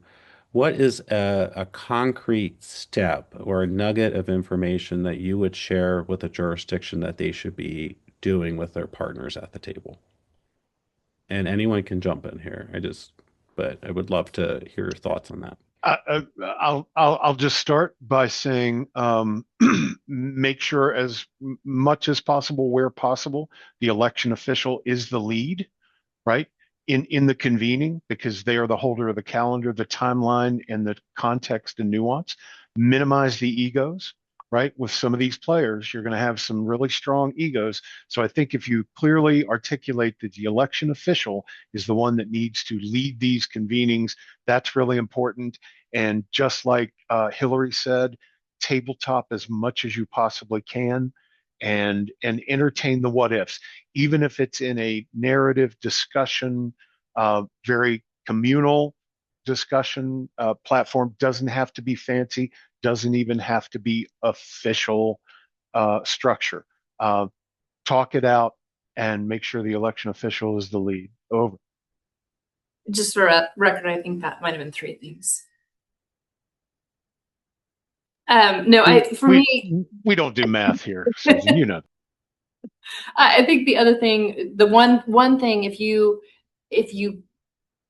What is a concrete step or a nugget of information that you would share with a jurisdiction that they should be doing with their partners at the table? And anyone can jump in here. But I would love to hear your thoughts on that. I'll just start by saying make sure as much as possible, where possible, the election official is the lead, right? In the convening, because they are the holder of the calendar, the timeline, and the context and nuance. Minimize the egos, right? With some of these players, you're going to have some really strong egos. So I think if you clearly articulate that the election official is the one that needs to lead these convenings, that's really important. And just like Hillary said, tabletop as much as you possibly can and entertain the what ifs, even if it's in a narrative discussion, very communal discussion platform. Doesn't have to be fancy, doesn't even have to be official structure. Uh, Talk it out and make sure the election official is the lead. Over. Just for a record, I think that might have been three things. No, We for we me, we don't do math here, Susan. You know. I think the other thing, the one thing, if you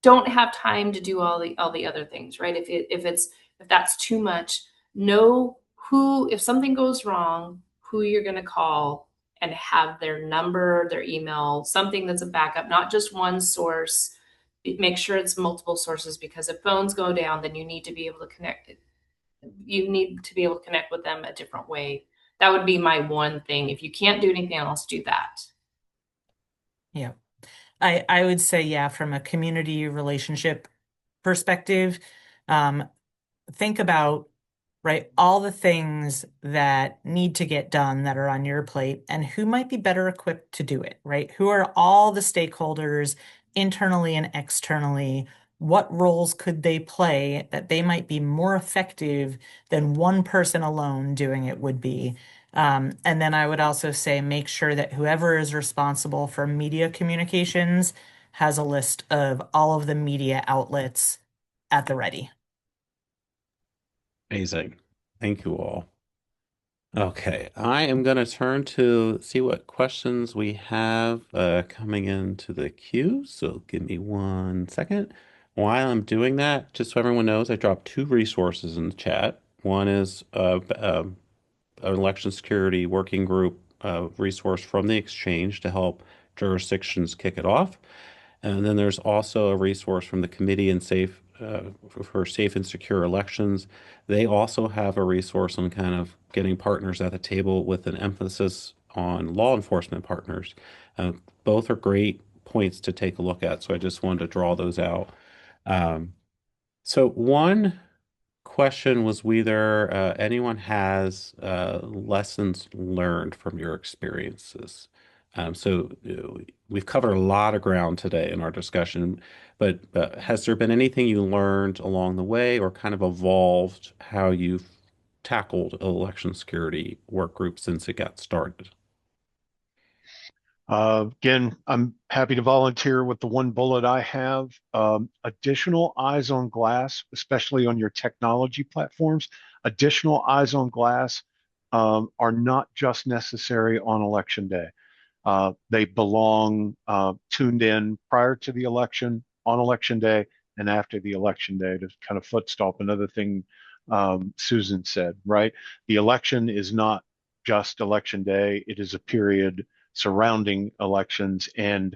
don't have time to do all the other things, right? If that's too much, know who, if something goes wrong, who you're going to call and have their number, their email, something that's a backup, not just one source. Make sure it's multiple sources, because if phones go down, then you need to be able to connect. You need to be able to connect with them a different way. That would be my one thing. If you can't do anything else, do that. Yeah. I would say, yeah, from a community relationship perspective, um, think about, right, all the things that need to get done that are on your plate and who might be better equipped to do it, right? Who are all the stakeholders internally and externally? What roles could they play that they might be more effective than one person alone doing it would be? And then I would also say make sure that whoever is responsible for media communications has a list of all of the media outlets at the ready. Amazing. Thank you all. Okay, I am going to turn to see what questions we have coming into the queue. So give me 1 second. While I'm doing that, just so everyone knows, I dropped two resources in the chat. One is an election security working group resource from the exchange to help jurisdictions kick it off. And then there's also a resource from the Committee and Safe for Safe and Secure Elections. They also have a resource on kind of getting partners at the table with an emphasis on law enforcement partners. Uh, both are great points to take a look at, so I just wanted to draw those out. Um, so one question was whether anyone has lessons learned from your experiences. We've covered a lot of ground today in our discussion, but has there been anything you learned along the way or kind of evolved how you've tackled election security work group since it got started? Again, I'm happy to volunteer with the one bullet I have. Additional eyes on glass, especially on your technology platforms. Additional eyes on glass are not just necessary on election day. They belong tuned in prior to the election, on election day, and after the election day to kind of footstop another thing Susan said, right? The election is not just election day, it is a period surrounding elections, and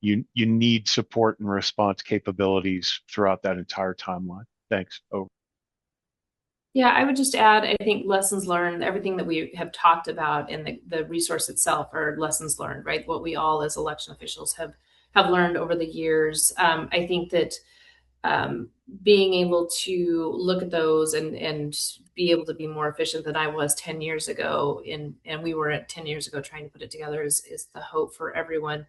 you need support and response capabilities throughout that entire timeline. Thanks. Over. Yeah, I would just add, I think lessons learned, everything that we have talked about in the resource itself are lessons learned, right? What we all as election officials have learned over the years. I think that um, being able to look at those and be able to be more efficient than I was 10 years ago and we were at 10 years ago trying to put it together is the hope for everyone.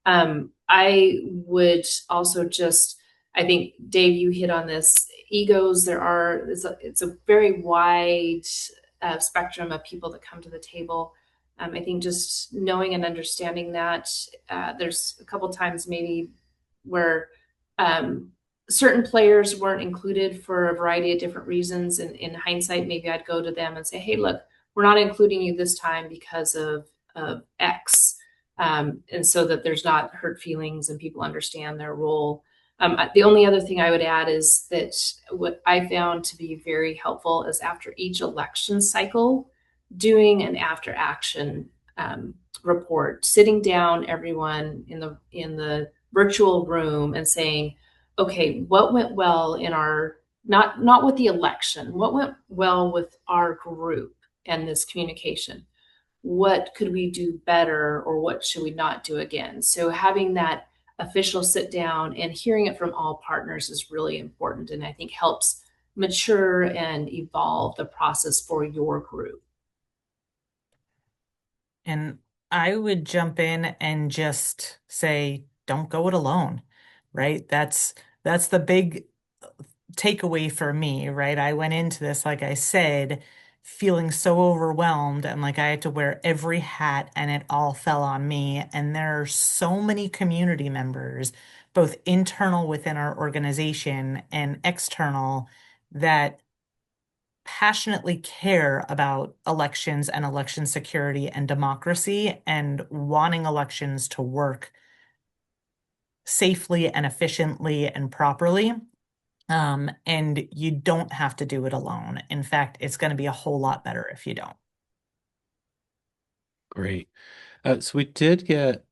I would also just, I think, Dave, you hit on this. Egos, it's a very wide spectrum of people that come to the table. I think just knowing and understanding that there's a couple times maybe where um, certain players weren't included for a variety of different reasons. And in hindsight, maybe I'd go to them and say, hey, look, we're not including you this time because of X, and so that there's not hurt feelings and people understand their role. The only other thing I would add is that what I found to be very helpful is after each election cycle, doing an after action report, sitting down everyone in the virtual room and saying, okay, what went well in our not with the election, what went well with our group and this communication, what could we do better or what should we not do again? So having that official sit down and hearing it from all partners is really important and I think helps mature and evolve the process for your group. And I would jump in and just say, don't go it alone, right? That's the big takeaway for me, right? I went into this, like I said, feeling so overwhelmed and like I had to wear every hat and it all fell on me. And there are so many community members, both internal within our organization and external, that passionately care about elections and election security and democracy and wanting elections to work safely and efficiently and properly. And you don't have to do it alone. In fact, it's going to be a whole lot better if you don't. Great. So we did get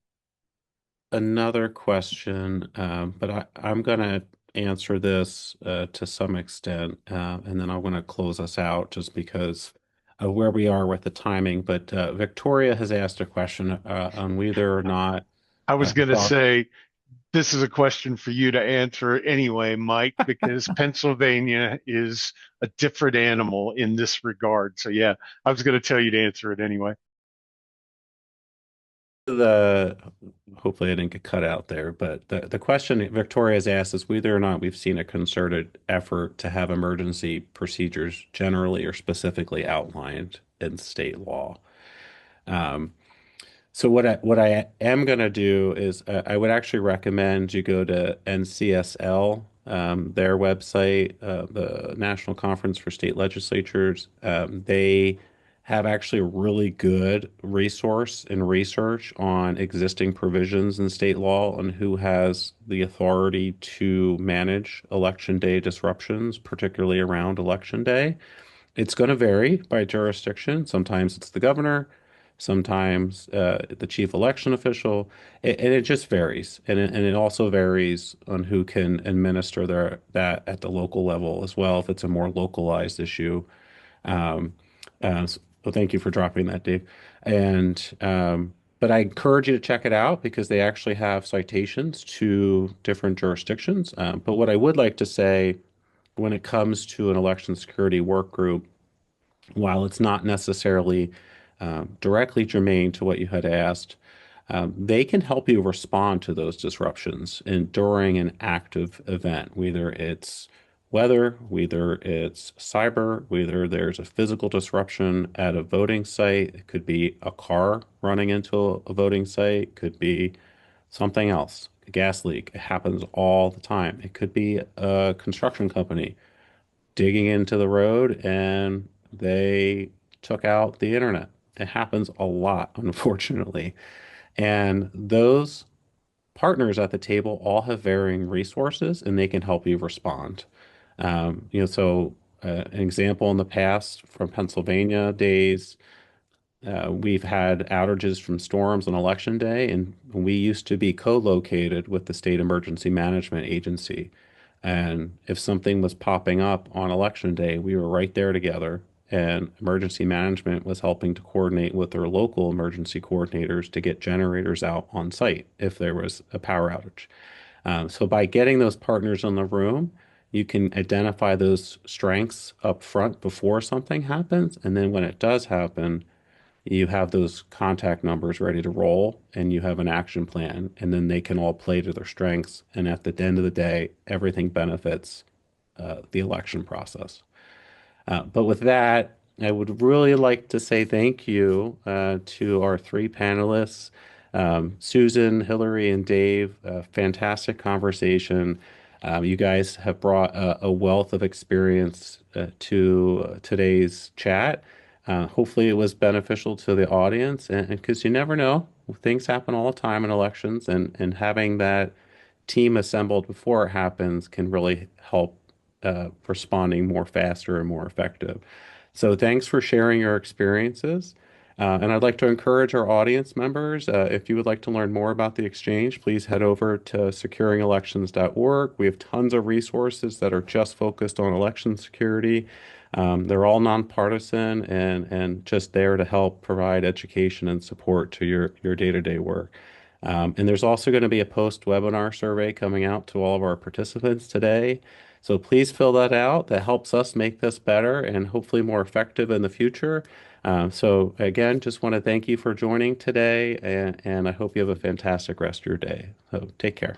another question, but I'm going to answer this to some extent, and then I'm going to close us out just because of where we are with the timing. But Victoria has asked a question on whether or not I was going to thought say, this is a question for you to answer anyway, Mike, because Pennsylvania is a different animal in this regard. So, yeah, I was going to tell you to answer it anyway. the hopefully I didn't get cut out there, but the question Victoria has asked is whether or not we've seen a concerted effort to have emergency procedures generally or specifically outlined in state law. Um, So what I am going to do is I would actually recommend you go to NCSL their website, the National Conference for State Legislatures. They have actually a really good resource and research on existing provisions in state law and who has the authority to manage election day disruptions, particularly around election day. It's going to vary by jurisdiction. Sometimes it's the governor, sometimes the chief election official, and it just varies. And it also varies on who can administer that at the local level as well, if it's a more localized issue. Um, so thank you for dropping that, Dave. But I encourage you to check it out because they actually have citations to different jurisdictions. But what I would like to say when it comes to an election security work group, while it's not necessarily directly germane to what you had asked, they can help you respond to those disruptions during an active event, whether it's weather, whether it's cyber, whether there's a physical disruption at a voting site. It could be a car running into a voting site, it could be something else, a gas leak. It happens all the time. It could be a construction company digging into the road and they took out the internet. It happens a lot, unfortunately. And those partners at the table all have varying resources and they can help you respond. An example in the past from Pennsylvania days, we've had outages from storms on election day, and we used to be co-located with the State Emergency Management Agency. And if something was popping up on election day, we were right there together. And emergency management was helping to coordinate with their local emergency coordinators to get generators out on site if there was a power outage. So by getting those partners in the room, you can identify those strengths up front before something happens. And then when it does happen, you have those contact numbers ready to roll and you have an action plan, and then they can all play to their strengths. And at the end of the day, everything benefits the election process. But with that, I would really like to say thank you to our three panelists, Susan, Hillary, and Dave. Fantastic conversation. You guys have brought a wealth of experience to today's chat. Hopefully, it was beneficial to the audience, and because you never know, things happen all the time in elections, and having that team assembled before it happens can really help responding more faster and more effective. So thanks for sharing your experiences. And I'd like to encourage our audience members, if you would like to learn more about the exchange, please head over to securingelections.org. We have tons of resources that are just focused on election security. They're all nonpartisan and just there to help provide education and support to your day-to-day work. And there's also going to be a post-webinar survey coming out to all of our participants today. So please fill that out. That helps us make this better and hopefully more effective in the future. So again, just want to thank you for joining today, and I hope you have a fantastic rest of your day. So take care.